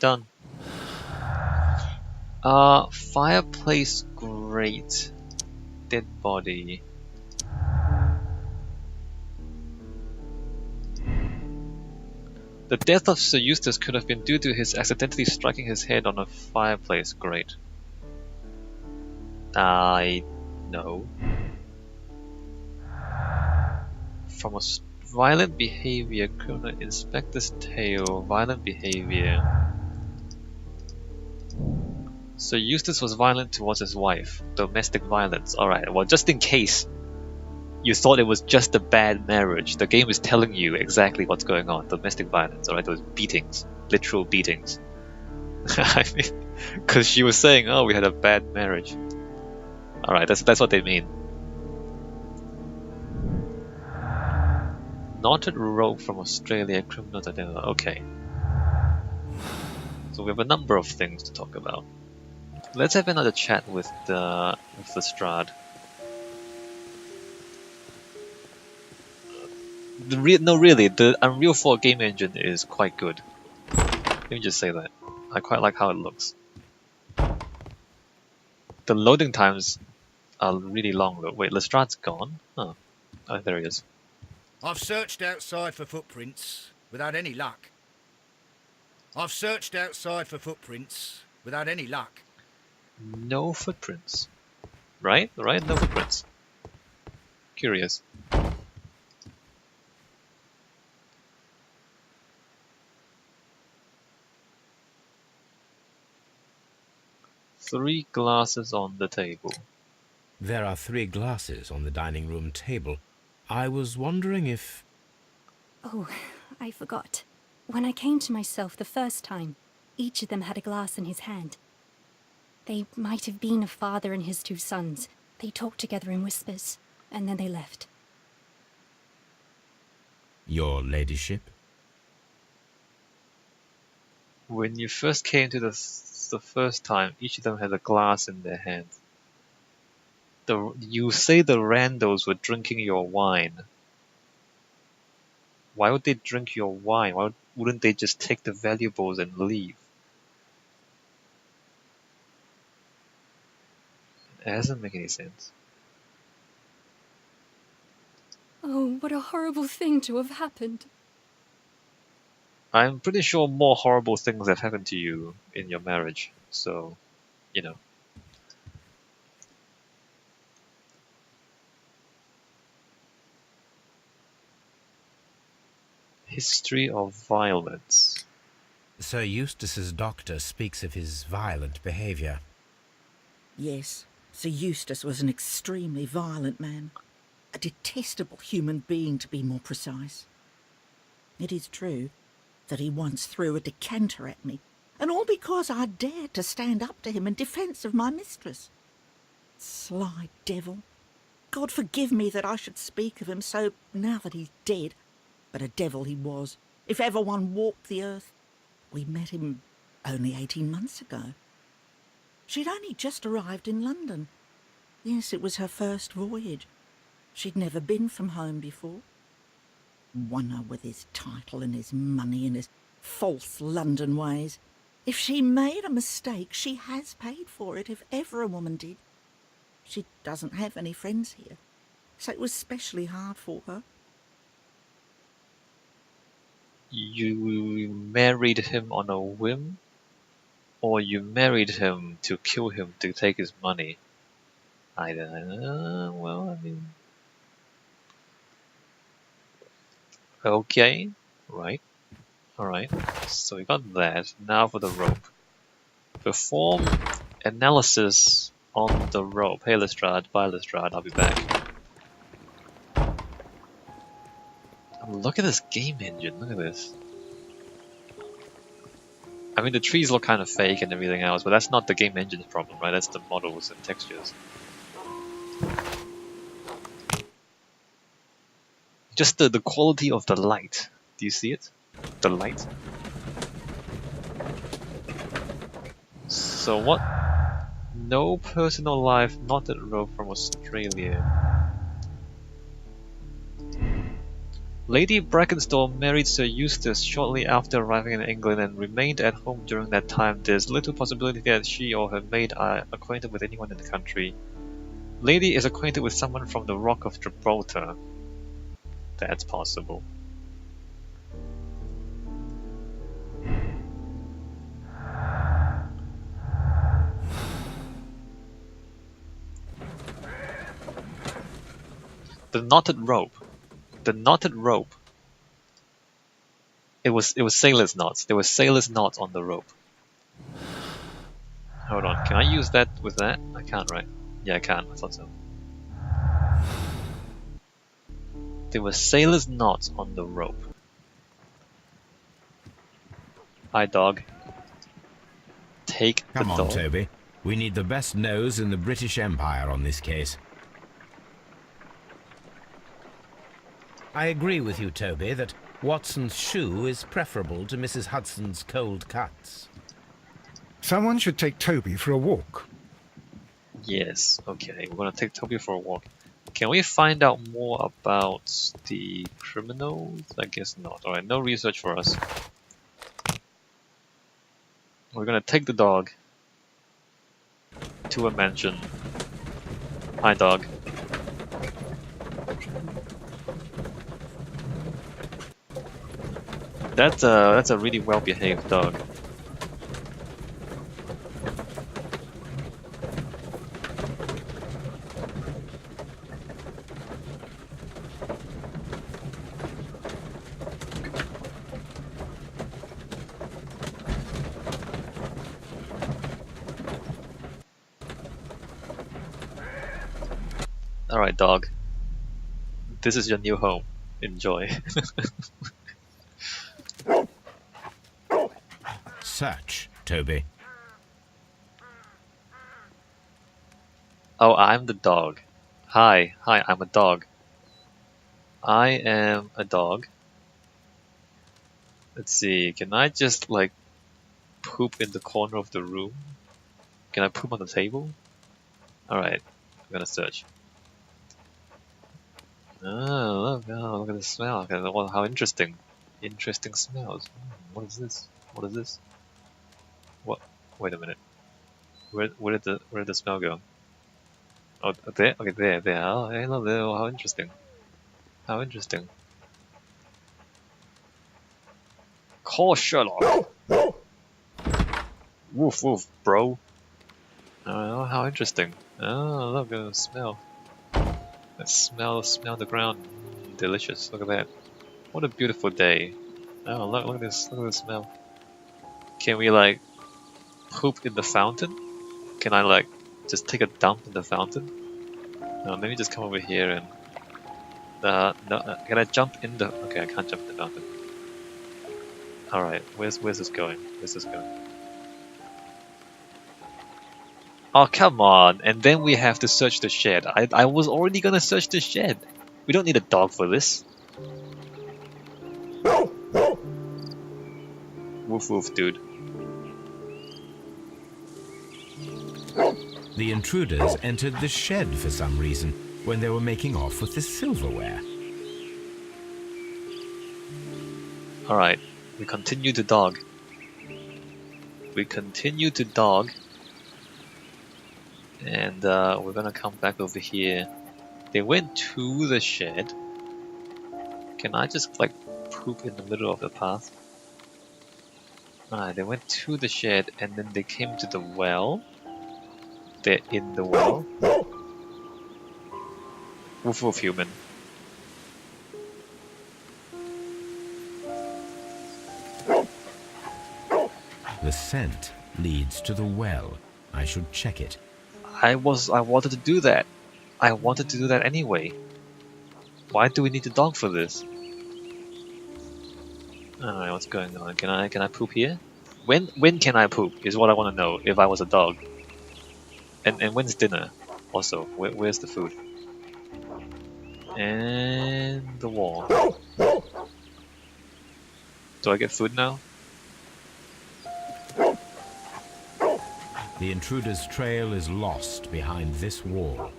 done. Fireplace grate. Dead body. The death of Sir Eustace could have been due to his accidentally striking his head on a fireplace grate. I know. From a violent behavior, criminal inspector's tale, violent behavior. So Eustace was violent towards his wife. Domestic violence. Alright, well, just in case you thought it was just a bad marriage, the game is telling you exactly what's going on. Domestic violence, alright? Those beatings. Literal beatings. I mean, because she was saying, oh, we had a bad marriage. Alright, that's what they mean. Knotted rope from Australia, criminals identified. Okay. So we have a number of things to talk about. Let's have another chat with the Strad. No, really, the Unreal 4 game engine is quite good. Let me just say that. I quite like how it looks. The loading times are really long though. Wait, Lestrad's gone? Oh, there he is. I've searched outside for footprints without any luck. I've searched outside for footprints without any luck. No footprints. Right? Right? No footprints. Curious. Three glasses on the table. There are 3 glasses on the dining room table. I was wondering if... Oh, I forgot. When I came to myself the first time, each of them had a glass in his hand. They might have been a father and his 2 sons. They talked together in whispers, and then they left. Your ladyship? When you first came to the first time, each of them had a glass in their hands. You say the randos were drinking your wine. Why would they drink your wine? Why wouldn't they just take the valuables and leave? It doesn't make any sense. Oh, what a horrible thing to have happened. I'm pretty sure more horrible things have happened to you in your marriage, so, you know. History of violence. Sir Eustace's doctor speaks of his violent behaviour. Yes, Sir Eustace was an extremely violent man. A detestable human being, to be more precise. It is true that he once threw a decanter at me, and all because I dared to stand up to him in defence of my mistress. Sly devil. God forgive me that I should speak of him so now that he's dead, but a devil he was, if ever one walked the earth. We met him only 18 months ago. She'd only just arrived in London. Yes, it was her first voyage. She'd never been from home before. Wonder with his title and his money and his false London ways. If she made a mistake, she has paid for it, if ever a woman did. She doesn't have any friends here, so it was specially hard for her. You married him on a whim? Or you married him to kill him to take his money? I don't know. Well, I mean... Okay. Right. Alright. So we got that. Now for the rope. Perform analysis on the rope. Hey Lestrade, bye Lestrade, I'll be back. Look at this game engine, look at this. I mean, the trees look kind of fake and everything else, but that's not the game engine's problem, right? That's the models and textures. Just the quality of the light. Do you see it? The light. So what? No personal life, knotted rope from Australia. Lady Brackenstall married Sir Eustace shortly after arriving in England and remained at home during that time. There's little possibility that she or her maid are acquainted with anyone in the country. Lady is acquainted with someone from the Rock of Gibraltar. That's possible. The knotted rope. The knotted rope. It was sailor's knots. There were sailor's knots on the rope. Hold on, can I use that with that? I can't, right? Yeah, I can. I thought so. There were sailor's knots on the rope. Hi, dog. Take the dog. Come on, Toby. We need the best nose in the British Empire on this case. I agree with you, Toby, that Watson's shoe is preferable to Mrs. Hudson's cold cuts. Someone should take Toby for a walk. Yes, okay, we're gonna take Toby for a walk. Can we find out more about the criminals? I guess not. Alright, no research for us. We're gonna take the dog to a mansion. Hi, dog. That's a really well-behaved dog. Alright, dog. This is your new home. Enjoy. Search, Toby. Oh, I'm the dog. Hi, I'm a dog. I am a dog. Let's see, can I just like poop in the corner of the room? Can I poop on the table? Alright, I'm gonna search. Oh, look at the smell. Okay, well, how interesting. Interesting smells. What is this? What is this? What? Wait a minute. Where did the smell go? Oh, there? Okay, there. Oh, hey, look there. Oh, how interesting. How interesting. Call Sherlock. Woof, woof, bro. Oh, how interesting. Oh, look at the smell. Let's smell the ground. Delicious. Look at that. What a beautiful day. Oh, look at this. Look at the smell. Can we like poop in the fountain? Can I like just take a dump in the fountain? Let me just come over here and no, can I jump in the? Okay, I can't jump in the fountain. All right, where's this going? Where's this going? Oh, come on! And then we have to search the shed. I was already gonna search the shed. We don't need a dog for this. Woof woof, dude. The intruders entered the shed for some reason when they were making off with the silverware. Alright, we continue to dog. We continue to dog. And we're gonna come back over here. They went to the shed. Can I just like poop in the middle of the path? Alright, they went to the shed and then they came to the well. They're in the well. Woof woof, human. The scent leads to the well. I should check it. I wanted to do that. I wanted to do that anyway. Why do we need the dog for this? Alright, what's going on? Can I poop here? When can I poop is what I want to know if I was a dog. And when's dinner? Also, where's the food? And the wall. Do I get food now? The intruder's trail is lost behind this wall.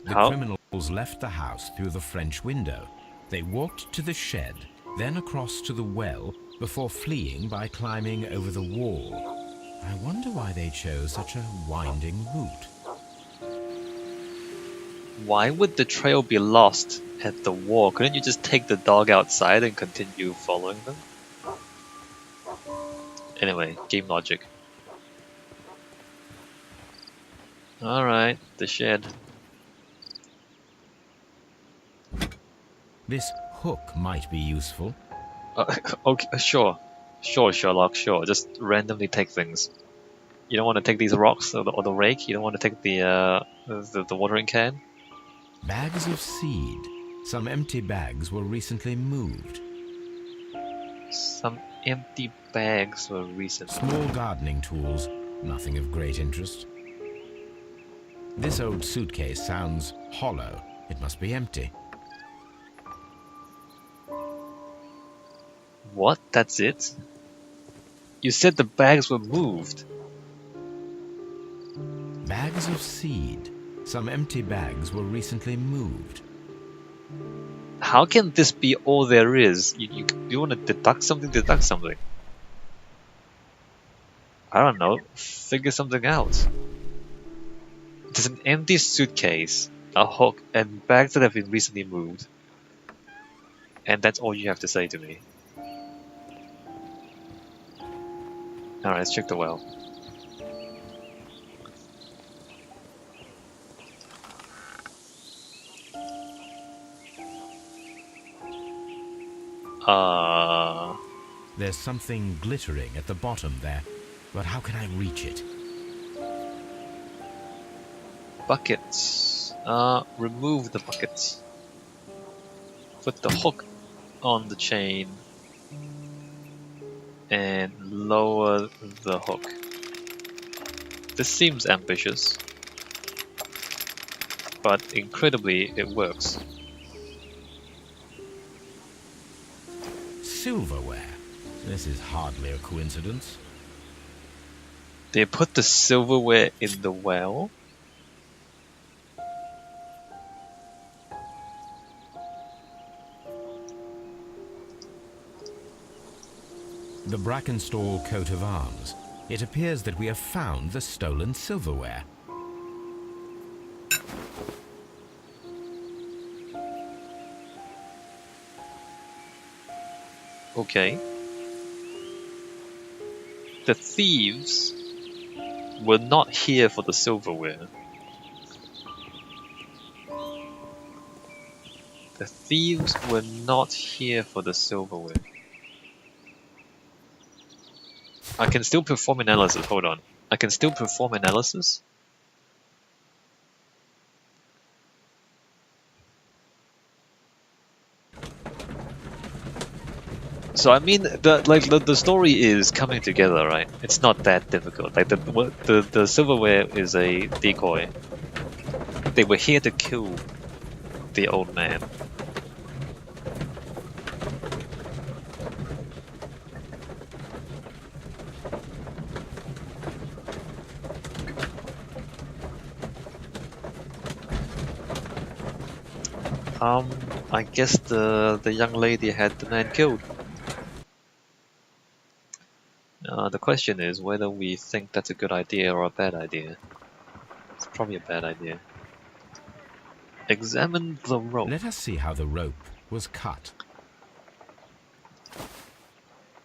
The How? criminal left the house through the French window. They walked to the shed, then across to the well, before fleeing by climbing over the wall. I wonder why they chose such a winding route. Why would the trail be lost at the wall? Couldn't you just take the dog outside and continue following them? Anyway, game logic. Alright, the shed. This hook might be useful. Okay, sure. Sure, Sherlock, sure. Just randomly take things. You don't want to take these rocks or the rake? You don't want to take the watering can? Bags of seed. Some empty bags were recently moved. Some empty bags were recently... Small gardening tools. Nothing of great interest. This old suitcase sounds hollow. It must be empty. What? That's it? You said the bags were moved. Bags of seed. Some empty bags were recently moved. How can this be all there is? You want to deduct something? Deduct something. I don't know. Figure something out. There's an empty suitcase, a hook, and bags that have been recently moved. And that's all you have to say to me. Alright, let's check the well. There's something glittering at the bottom there, but how can I reach it? Buckets. Remove the buckets. Put the hook on the chain and lower the hook. This seems ambitious, but incredibly it works. Silverware. This is hardly a coincidence. They put the silverware in the well? The Brackenstall coat of arms. It appears that we have found the stolen silverware. Okay. The thieves were not here for the silverware. The thieves were not here for the silverware. I can still perform analysis. Hold on. I can still perform analysis? So I mean, the story is coming together, right? It's not that difficult. Like the silverware is a decoy. They were here to kill the old man. I guess the young lady had the man killed. The question is whether we think that's a good idea or a bad idea. It's probably a bad idea. Examine the rope. Let us see how the rope was cut.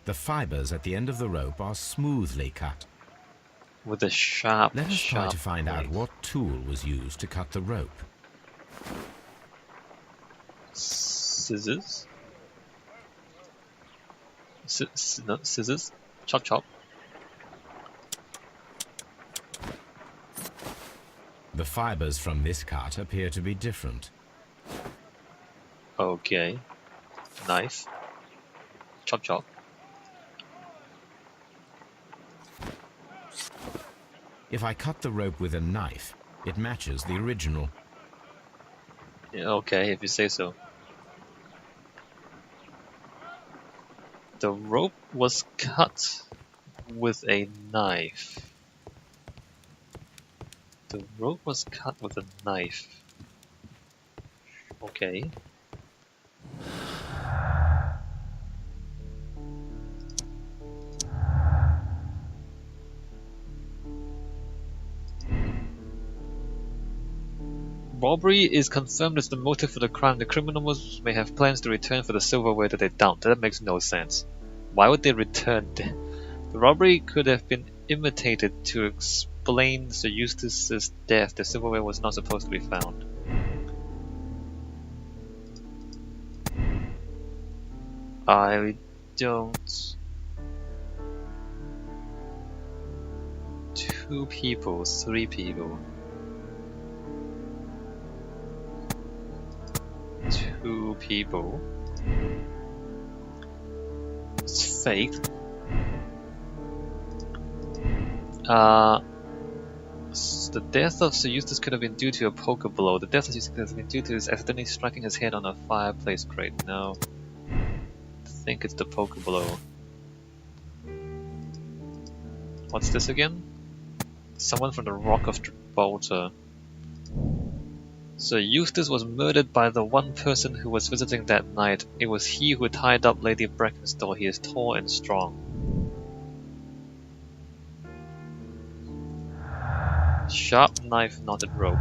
The fibers at the end of the rope are smoothly cut. With a sharp, Let us try to find out blade. what tool was used to cut the rope. Scissors? No, scissors? Chop chop. The fibers from this cut appear to be different. Okay. Knife. Chop chop. If I cut the rope with a knife, it matches the original. Yeah, okay, if you say so. The rope was cut with a knife. The rope was cut with a knife. Okay. Robbery is confirmed as the motive for the crime. The criminals may have plans to return for the silverware that they dumped. That makes no sense. Why would they return? The robbery could have been imitated to explain Sir Eustace's death. The silverware was not supposed to be found. I don't... 2 people, 3 people. 2 people. It's fake. The death of Sir Eustace could have been due to a poker blow. The death of Sir Eustace could have been due to his accidentally striking his head on a fireplace grate. No. I think it's the poker blow. What's this again? Someone from the Rock of Gibraltar. Sir Eustace was murdered by the one person who was visiting that night. It was he who tied up Lady Brackenstall. He is tall and strong. Sharp knife, knotted rope.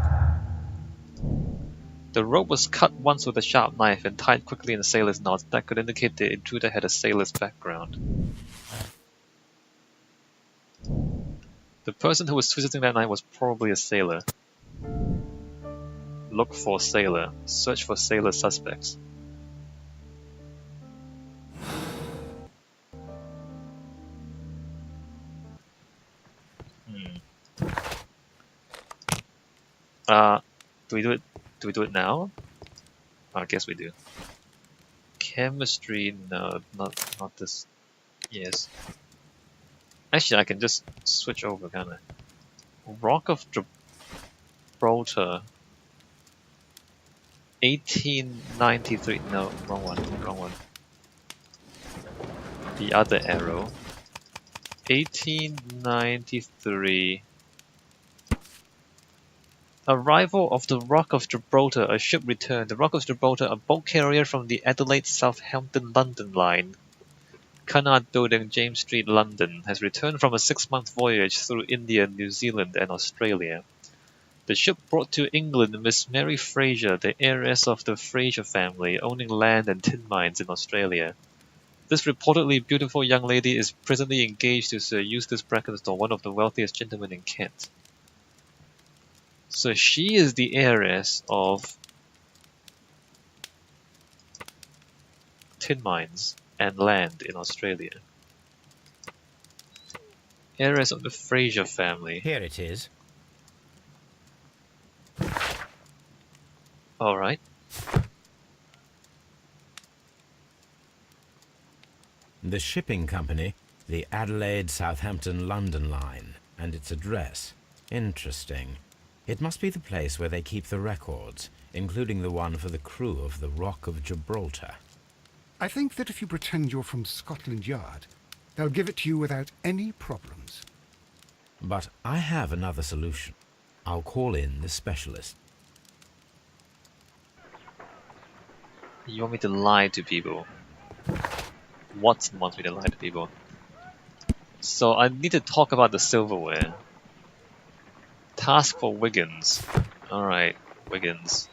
The rope was cut once with a sharp knife and tied quickly in a sailor's knot. That could indicate the intruder had a sailor's background. The person who was visiting that night was probably a sailor. Look for sailor. Search for sailor suspects. Do we do it? Do we do it now? I guess we do. Chemistry, no, not this. Yes. Actually, I can just switch over, can't I? Rock of Gibraltar. 1893. No, wrong one. Wrong one. The other arrow. 1893. Arrival of the Rock of Gibraltar, a ship returned. The Rock of Gibraltar, a bulk carrier from the Adelaide Southampton London line, Cunard Building, James Street, London, has returned from a 6-month voyage through India, New Zealand, and Australia. The ship brought to England Miss Mary Fraser, the heiress of the Fraser family, owning land and tin mines in Australia. This reportedly beautiful young lady is presently engaged to Sir Eustace Brackenstall, one of the wealthiest gentlemen in Kent. So she is the heiress of tin mines and land in Australia. Heiress of the Fraser family. Here it is. Alright. The shipping company, the Adelaide Southampton London line, and its address. Interesting. It must be the place where they keep the records, including the one for the crew of the Rock of Gibraltar. I think that if you pretend you're from Scotland Yard, they'll give it to you without any problems. But I have another solution. I'll call in the specialist. You want me to lie to people? Watson wants me to lie to people. So I need to talk about the silverware. Task for Wiggins. Alright, Wiggins.